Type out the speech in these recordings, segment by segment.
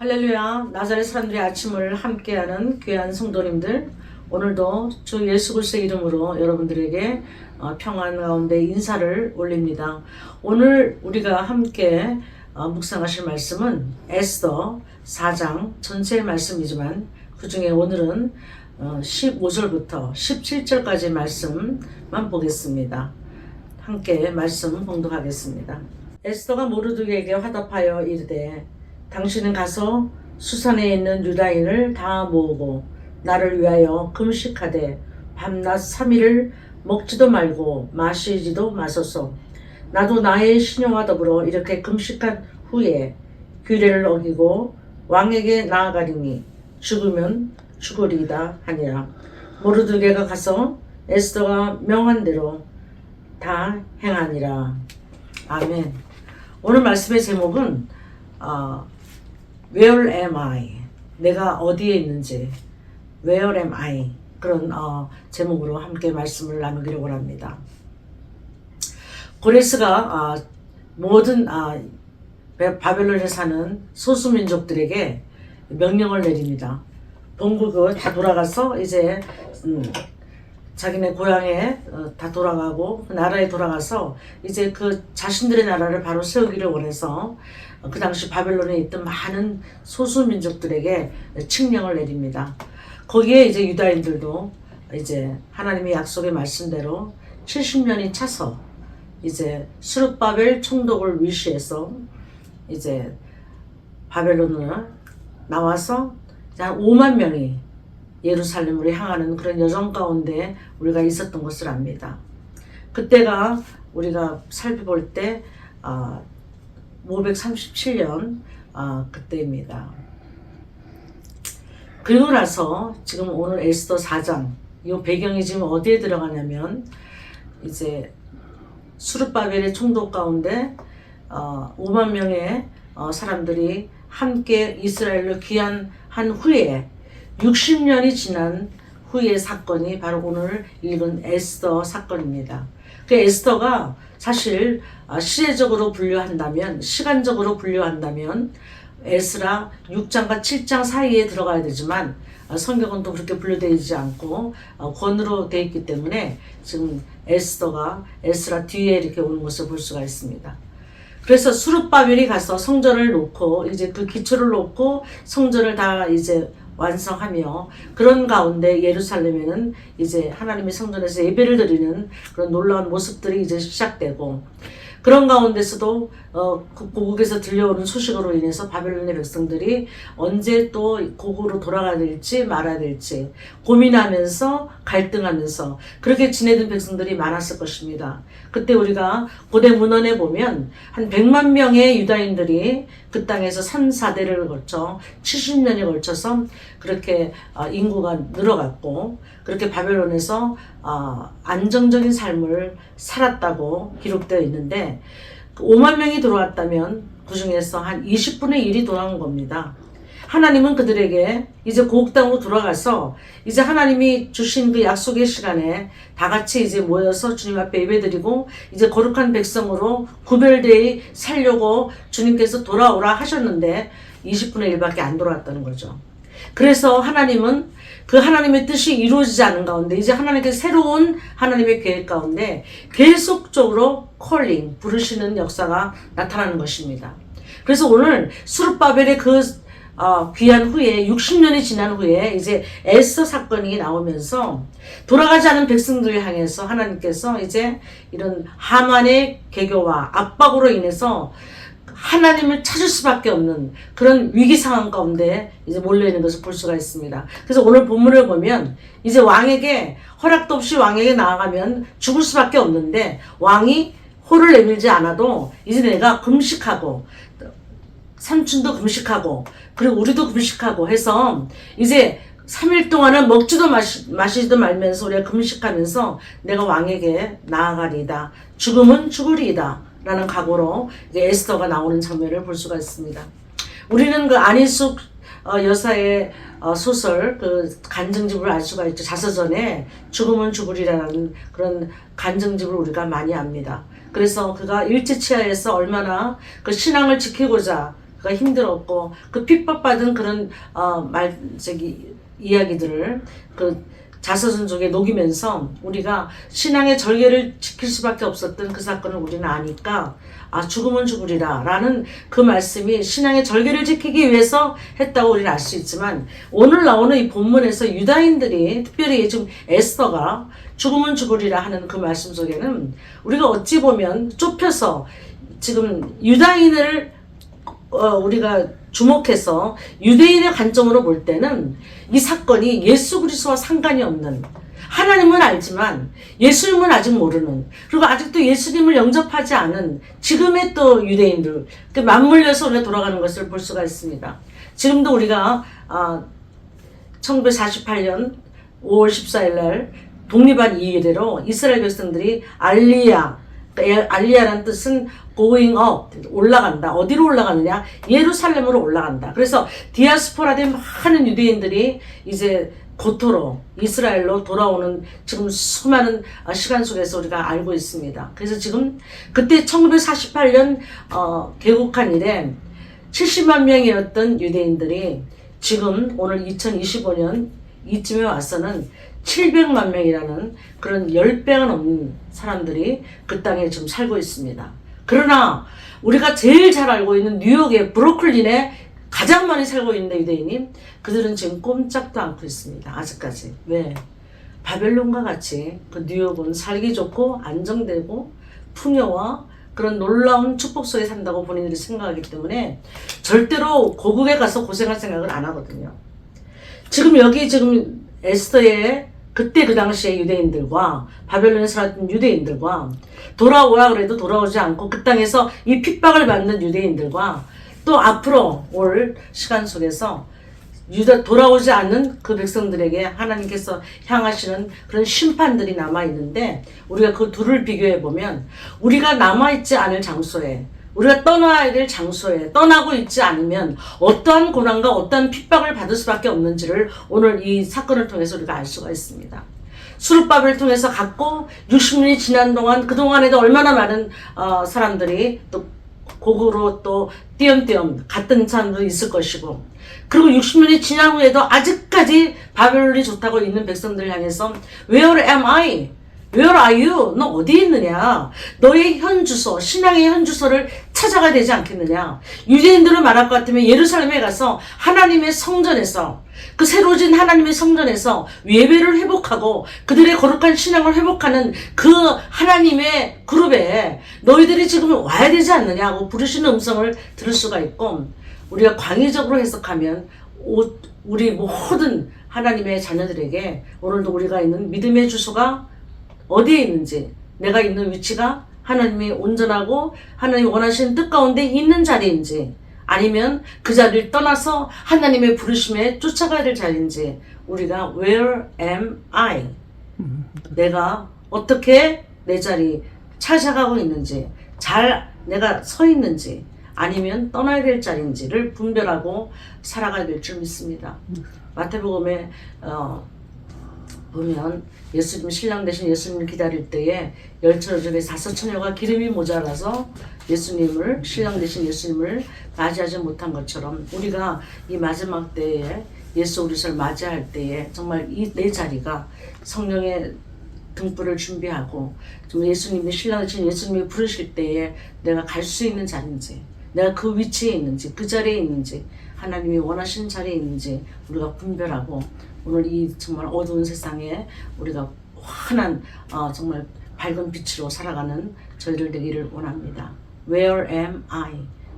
할렐루야. 나자렛 사람들의 아침을 함께하는 귀한 성도님들, 오늘도 주 예수 그리스도의 이름으로 여러분들에게 평안 가운데 인사를 올립니다. 오늘 우리가 함께 묵상하실 말씀은 에스더 4장 전체의 말씀이지만 그 중에 오늘은 15절부터 17절까지 말씀만 보겠습니다. 함께 말씀 봉독하겠습니다. 에스더가 모르드게에게 화답하여 이르되 당신은 가서 수산에 있는 유다인을 다 모으고 나를 위하여 금식하되 밤낮 3일을 먹지도 말고 마시지도 마소서. 나도 나의 신용과 더불어 이렇게 금식한 후에 규례를 어기고 왕에게 나아가리니 죽으면 죽으리이다 하니라. 모르드게가 가서 에스더가 명한 대로 다 행하니라. 아멘. 오늘 말씀의 제목은 Where am I? 내가 어디에 있는지 Where am I? 그런 제목으로 함께 말씀을 나누기로 합니다. 고레스가 모든 바벨론에 사는 소수민족들에게 명령을 내립니다. 본국을 다 돌아가서 이제 자기네 고향에 다 돌아가고 그 나라에 돌아가서 이제 그 자신들의 나라를 바로 세우기를 원해서 그 당시 바벨론에 있던 많은 소수민족들에게 칙령을 내립니다. 거기에 이제 유다인들도 이제 하나님의 약속의 말씀대로 70년이 차서 이제 스룹바벨 총독을 위시해서 이제 바벨론을 나와서 한 5만 명이 예루살렘으로 향하는 그런 여정 가운데 우리가 있었던 것을 압니다. 그때가 우리가 살펴볼 때 537년 그때입니다. 그리고 나서 지금 오늘 에스더 4장 이 배경이 지금 어디에 들어가냐면 이제 수르바벨의 총독 가운데 5만 명의 사람들이 함께 이스라엘로 귀환한 후에 60년이 지난 후의 사건이 바로 오늘 읽은 에스더 사건입니다. 그 에스더가 사실 시대적으로 분류한다면, 시간적으로 분류한다면 에스라 6장과 7장 사이에 들어가야 되지만 성경은 또 그렇게 분류되지 않고 권으로 되어 있기 때문에 지금 에스더가 에스라 뒤에 이렇게 오는 것을 볼 수가 있습니다. 그래서 수룹바벨이 가서 성전을 놓고 이제 그 기초를 놓고 성전을 다 이제 완성하며 그런 가운데 예루살렘에는 이제 하나님의 성전에서 예배를 드리는 그런 놀라운 모습들이 이제 시작되고 그런 가운데서도 고국에서 들려오는 소식으로 인해서 바벨론의 백성들이 언제 또 고국으로 돌아가야 될지 말아야 될지 고민하면서 갈등하면서 그렇게 지내던 백성들이 많았을 것입니다. 그때 우리가 고대 문헌에 보면 한 100만 명의 유다인들이 그 땅에서 3, 4대를 거쳐 70년에 걸쳐서 그렇게 인구가 늘어갔고 그렇게 바벨론에서 안정적인 삶을 살았다고 기록되어 있는데 5만 명이 들어왔다면 그 중에서 한 20분의 1이 돌아온 겁니다. 하나님은 그들에게 이제 고국 땅으로 돌아가서 이제 하나님이 주신 그 약속의 시간에 다 같이 이제 모여서 주님 앞에 예배드리고 이제 거룩한 백성으로 구별되어 살려고 주님께서 돌아오라 하셨는데 20분의 1밖에 안 돌아왔다는 거죠. 그래서 하나님은 그 하나님의 뜻이 이루어지지 않은 가운데 이제 하나님께서 새로운 하나님의 계획 가운데 계속적으로 콜링, 부르시는 역사가 나타나는 것입니다. 그래서 오늘 수룹바벨의 그 귀한 후에 60년이 지난 후에 이제 에스더 사건이 나오면서 돌아가지 않은 백성들을 향해서 하나님께서 이제 이런 하만의 개교와 압박으로 인해서 하나님을 찾을 수밖에 없는 그런 위기 상황 가운데 이제 몰려있는 것을 볼 수가 있습니다. 그래서 오늘 본문을 보면 이제 왕에게 허락도 없이 왕에게 나아가면 죽을 수밖에 없는데 왕이 호를 내밀지 않아도 이제 내가 금식하고 삼촌도 금식하고 그리고 우리도 금식하고 해서 이제 3일 동안은 먹지도 마시지도 말면서 우리가 금식하면서 내가 왕에게 나아가리이다. 죽음은 죽으리이다. 라는 각오로 이제 에스더가 나오는 장면을 볼 수가 있습니다. 우리는 그 안희숙 여사의 소설 그 간증집을 알 수가 있죠. 자서전에 죽음은 죽으리라는 그런 간증집을 우리가 많이 압니다. 그래서 그가 일제치하에서 얼마나 그 신앙을 지키고자 힘들었고 그 핍박받은 그런 이야기들을 그 자서전적에 녹이면서 우리가 신앙의 절개를 지킬 수밖에 없었던 그 사건을 우리는 아니까 죽으면 죽으리라 라는 그 말씀이 신앙의 절개를 지키기 위해서 했다고 우리는 알 수 있지만, 오늘 나오는 이 본문에서 유다인들이 특별히 지금 에스더가 죽으면 죽으리라 하는 그 말씀 속에는 우리가 어찌 보면 좁혀서 지금 유다인을 우리가 주목해서 유대인의 관점으로 볼 때는 이 사건이 예수 그리스도와 상관이 없는, 하나님은 알지만 예수님은 아직 모르는, 그리고 아직도 예수님을 영접하지 않은 지금의 또 유대인들 맞물려서 우리가 돌아가는 것을 볼 수가 있습니다. 지금도 우리가 1948년 5월 14일 날 독립한 이래로 이스라엘 백성들이 알리야라는 뜻은 going up, 올라간다. 어디로 올라가느냐? 예루살렘으로 올라간다. 그래서 디아스포라된 많은 유대인들이 이제 고토로 이스라엘로 돌아오는 지금 수많은 시간 속에서 우리가 알고 있습니다. 그래서 지금 그때 1948년 개국한 이래 70만 명이었던 유대인들이 지금 오늘 2025년 이쯤에 와서는 700만 명이라는 그런 10배가 넘는 사람들이 그 땅에 지금 살고 있습니다. 그러나 우리가 제일 잘 알고 있는 뉴욕의 브루클린에 가장 많이 살고 있는 유대인이, 그들은 지금 꼼짝도 않고 있습니다. 아직까지. 왜? 바벨론과 같이 그 뉴욕은 살기 좋고 안정되고 풍요와 그런 놀라운 축복 속에 산다고 본인들이 생각하기 때문에 절대로 고국에 가서 고생할 생각을 안 하거든요. 지금 여기 지금 에스더의 그때 그 당시에 유대인들과 바벨론에 살았던 유대인들과 돌아오라 그래도 돌아오지 않고 그 땅에서 이 핍박을 받는 유대인들과 또 앞으로 올 시간 속에서 돌아오지 않는 그 백성들에게 하나님께서 향하시는 그런 심판들이 남아있는데, 우리가 그 둘을 비교해보면 우리가 남아있지 않을 장소에, 우리가 떠나야 될 장소에 떠나고 있지 않으면 어떠한 고난과 어떠한 핍박을 받을 수밖에 없는지를 오늘 이 사건을 통해서 우리가 알 수가 있습니다. 수르바벨을 통해서 갔고 60년이 지난 동안, 그동안에도 얼마나 많은 사람들이 또 고국으로 또 띄엄띄엄 갔던 사람도 있을 것이고, 그리고 60년이 지난 후에도 아직까지 바벨론이 좋다고 있는 백성들을 향해서 Where am I? Where are you? 너 어디 있느냐? 너의 현 주소, 신앙의 현 주소를 찾아가야 되지 않겠느냐? 유대인들을 말할 것 같으면 예루살렘에 가서 하나님의 성전에서, 그 새로워진 하나님의 성전에서 예배를 회복하고 그들의 거룩한 신앙을 회복하는 그 하나님의 그룹에 너희들이 지금 와야 되지 않느냐고 부르시는 음성을 들을 수가 있고, 우리가 광의적으로 해석하면 우리 모든 하나님의 자녀들에게 오늘도 우리가 있는 믿음의 주소가 어디에 있는지, 내가 있는 위치가 하나님이 온전하고 하나님이 원하시는 뜻 가운데 있는 자리인지, 아니면 그 자리를 떠나서 하나님의 부르심에 쫓아가야 될 자리인지, 우리가 Where am I? 내가 어떻게 내 자리 찾아가고 있는지, 잘 내가 서 있는지, 아니면 떠나야 될 자리인지를 분별하고 살아가야 될 줄 믿습니다. 마태복음에 보면 예수님, 신랑 되신 예수님을 기다릴 때에 열처녀 다섯 처녀가 기름이 모자라서 예수님을, 신랑 되신 예수님을 맞이하지 못한 것처럼, 우리가 이 마지막 때에 예수 그리스도를 맞이할 때에 정말 이 내 자리가 성령의 등불을 준비하고 좀 예수님이, 신랑 되신 예수님이 부르실 때에 내가 갈 수 있는 자리인지, 내가 그 위치에 있는지, 그 자리에 있는지, 하나님이 원하시는 자리에 있는지 우리가 분별하고, 오늘 이 정말 어두운 세상에 우리가 환한 정말 밝은 빛으로 살아가는 저희들 되기를 원합니다. Where am I?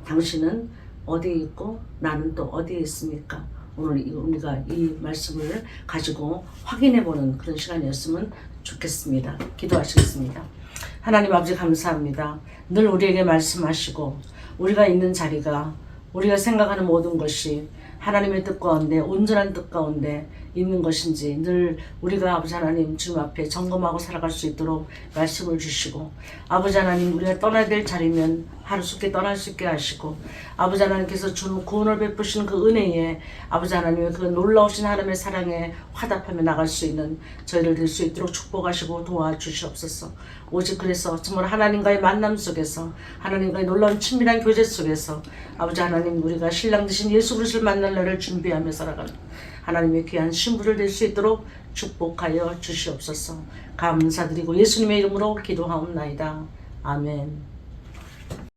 당신은 어디에 있고 나는 또 어디에 있습니까? 오늘 우리가 이 말씀을 가지고 확인해보는 그런 시간이었으면 좋겠습니다. 기도하시겠습니다. 하나님 아버지 감사합니다. 늘 우리에게 말씀하시고 우리가 있는 자리가, 우리가 생각하는 모든 것이 하나님의 뜻 가운데, 온전한 뜻 가운데 있는 것인지 늘 우리가 아버지 하나님 주님 앞에 점검하고 살아갈 수 있도록 말씀을 주시고, 아버지 하나님 우리가 떠나야 될 자리면 하루속히 떠날 수 있게 하시고, 아버지 하나님께서 주는 구원을 베푸시는 그 은혜에 아버지 하나님의 그 놀라우신 하나님의 사랑에 화답하며 나갈 수 있는 저희를 될 수 있도록 축복하시고 도와주시옵소서. 오직 그래서 정말 하나님과의 만남 속에서, 하나님과의 놀라운 친밀한 교제 속에서 아버지 하나님 우리가 신랑 되신 예수 그리스도를 만날 날을 준비하며 살아가는 하나님의 귀한 신부를 될 수 있도록 축복하여 주시옵소서. 감사드리고 예수님의 이름으로 기도하옵나이다. 아멘.